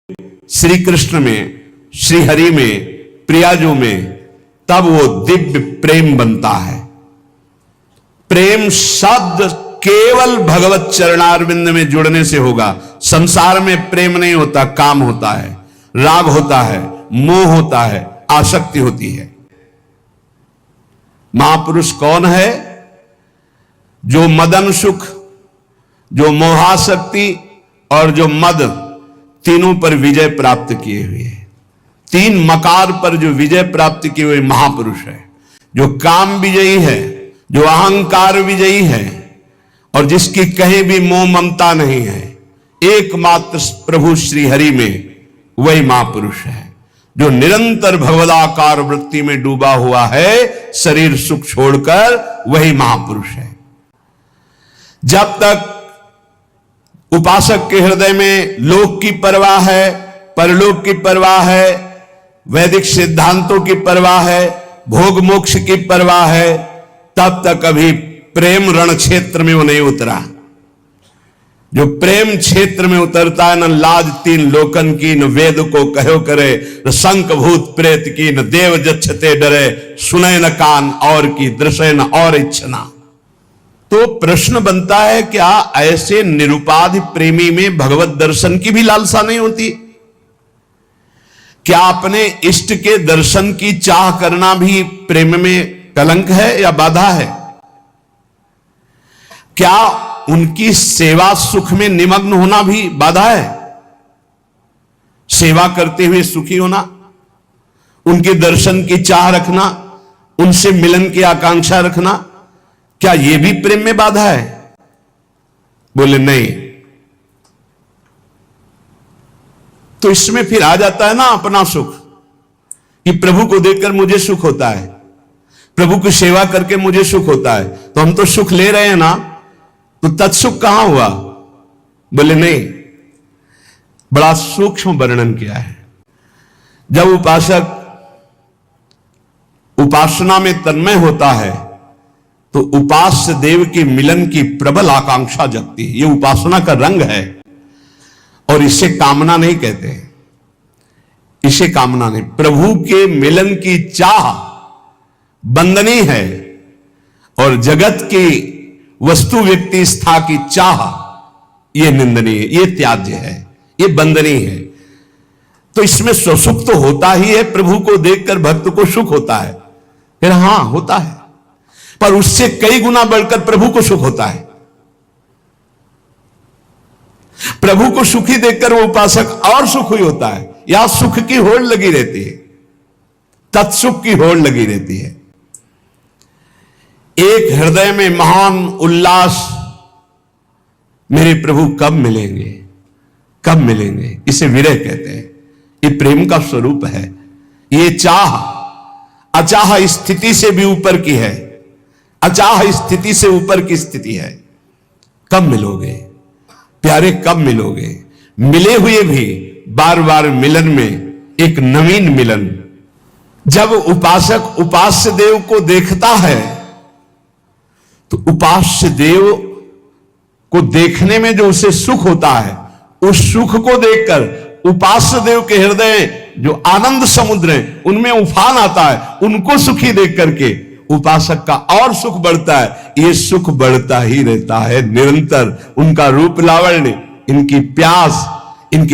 श्री कृष्ण में, श्री हरि में, प्रियाजू में, तब वो दिव्य प्रेम बनता है। प्रेम शब्द केवल भगवत चरणारविंद में जुड़ने से होगा। संसार में प्रेम नहीं होता, काम होता है, राग होता है, मोह होता है, आसक्ति होती है। महापुरुष कौन है? जो मदन सुख, जो मोहासक्ति और जो मद, तीनों पर विजय प्राप्त किए हुए हैं। तीन मकार पर जो विजय प्राप्त किए हुए महापुरुष है, जो काम विजयी है, जो अहंकार विजयी है और जिसकी कहीं भी मोह ममता नहीं है, एकमात्र प्रभु श्री हरि में वही महापुरुष है जो निरंतर भगवदाकार वृत्ति में डूबा हुआ है, शरीर सुख छोड़कर, वही महापुरुष है। जब तक उपासक के हृदय में लोक की परवाह है, परलोक की परवाह है, वैदिक सिद्धांतों की परवाह है, भोग मोक्ष की परवाह है, तब तक अभी प्रेम रण क्षेत्र में वो नहीं उतरा। जो प्रेम क्षेत्र में उतरता है, न लाज तीन लोकन की, न वेद को कहो करे, न शंख भूत प्रेत की, न देव जच्छते डरे, सुने न कान और की, दृश्य न और इच्छना। तो प्रश्न बनता है, क्या ऐसे निरुपाधि प्रेमी में भगवत दर्शन की भी लालसा नहीं होती? क्या अपने इष्ट के दर्शन की चाह करना भी प्रेम में कलंक है या बाधा है? क्या उनकी सेवा सुख में निमग्न होना भी बाधा है? सेवा करते हुए सुखी होना, उनके दर्शन की चाह रखना, उनसे मिलन की आकांक्षा रखना, क्या यह भी प्रेम में बाधा है? बोले नहीं। तो इसमें फिर आ जाता है ना अपना सुख, कि प्रभु को देखकर मुझे सुख होता है, प्रभु की सेवा करके मुझे सुख होता है, तो हम तो सुख ले रहे हैं ना, तो तत्सुख कहां हुआ? बोले नहीं। बड़ा सूक्ष्म वर्णन किया है। जब उपासक उपासना में तन्मय होता है तो उपास्य देव की मिलन की प्रबल आकांक्षा जगती है। यह उपासना का रंग है और इसे कामना नहीं कहते, इसे कामना नहीं। प्रभु के मिलन की चाह बंदनीय है और जगत की वस्तु व्यक्ति स्था की चाह यह निंदनीय है, यह त्याज्य है, यह बंदनीय है। तो इसमें स्वसुख तो होता ही है, प्रभु को देखकर भक्त को सुख होता है, फिर हां होता है, पर उससे कई गुना बढ़कर प्रभु को सुख होता है। प्रभु को सुखी देखकर वो उपासक और सुखी होता है। या सुख की होड़ लगी रहती है, तत्सुख की होड़ लगी रहती है। एक हृदय में महान उल्लास, मेरे प्रभु कब मिलेंगे, कब मिलेंगे, इसे विरह कहते हैं। ये प्रेम का स्वरूप है। ये चाह अचाह स्थिति से भी ऊपर की है, अचाह स्थिति से ऊपर की स्थिति है। कब मिलोगे प्यारे, कब मिलोगे? मिले हुए भी बार बार मिलन में एक नवीन मिलन। जब उपासक उपास्य देव को देखता है तो उपास्य देव को देखने में जो उसे सुख होता है, उस सुख को देखकर उपास्य देव के हृदय जो आनंद समुद्र है उनमें उफान आता है। उनको सुखी देख करके उपासक का और सुख बढ़ता है। ये सुख बढ़ता ही रहता है निरंतर। उनका रूप लावण्य, इनकी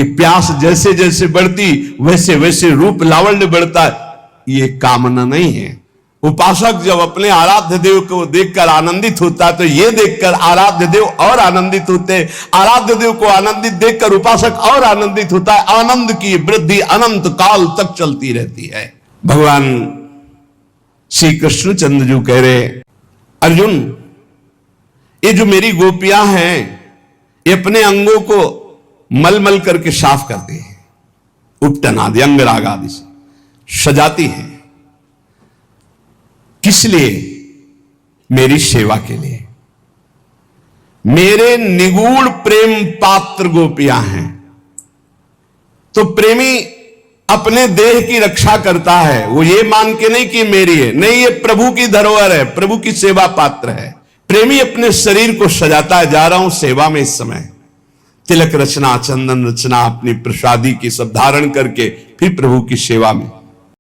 प्यास जैसे जैसे बढ़ती वैसे वैसे रूप लावण्य बढ़ता है। ये कामना नहीं है। उपासक जब अपने आराध्य देव को देखकर आनंदित होता है तो ये देखकर आराध्य देव और आनंदित होते हैं। आराध्य देव को आनंदित देखकर उपासक और आनंदित होता है। आनंद की वृद्धि अनंत काल तक चलती रहती है। भगवान श्री कृष्ण चंद्र जी कह रहे, अर्जुन ये जो मेरी गोपियां हैं ये अपने अंगों को मलमल करके साफ करती है, उपटन आदि अंग राग आदि से सजाती है। किस लिए? मेरी सेवा के लिए। मेरे निगूढ़ प्रेम पात्र गोपियां हैं। तो प्रेमी अपने देह की रक्षा करता है, वो ये मान के नहीं कि मेरी है, नहीं, ये प्रभु की धरोहर है, प्रभु की सेवा पात्र है। प्रेमी अपने शरीर को सजाता है। जा रहा हूं सेवा में इस समय, तिलक रचना, चंदन रचना, अपनी प्रसादी की सब धारण करके फिर प्रभु की सेवा में।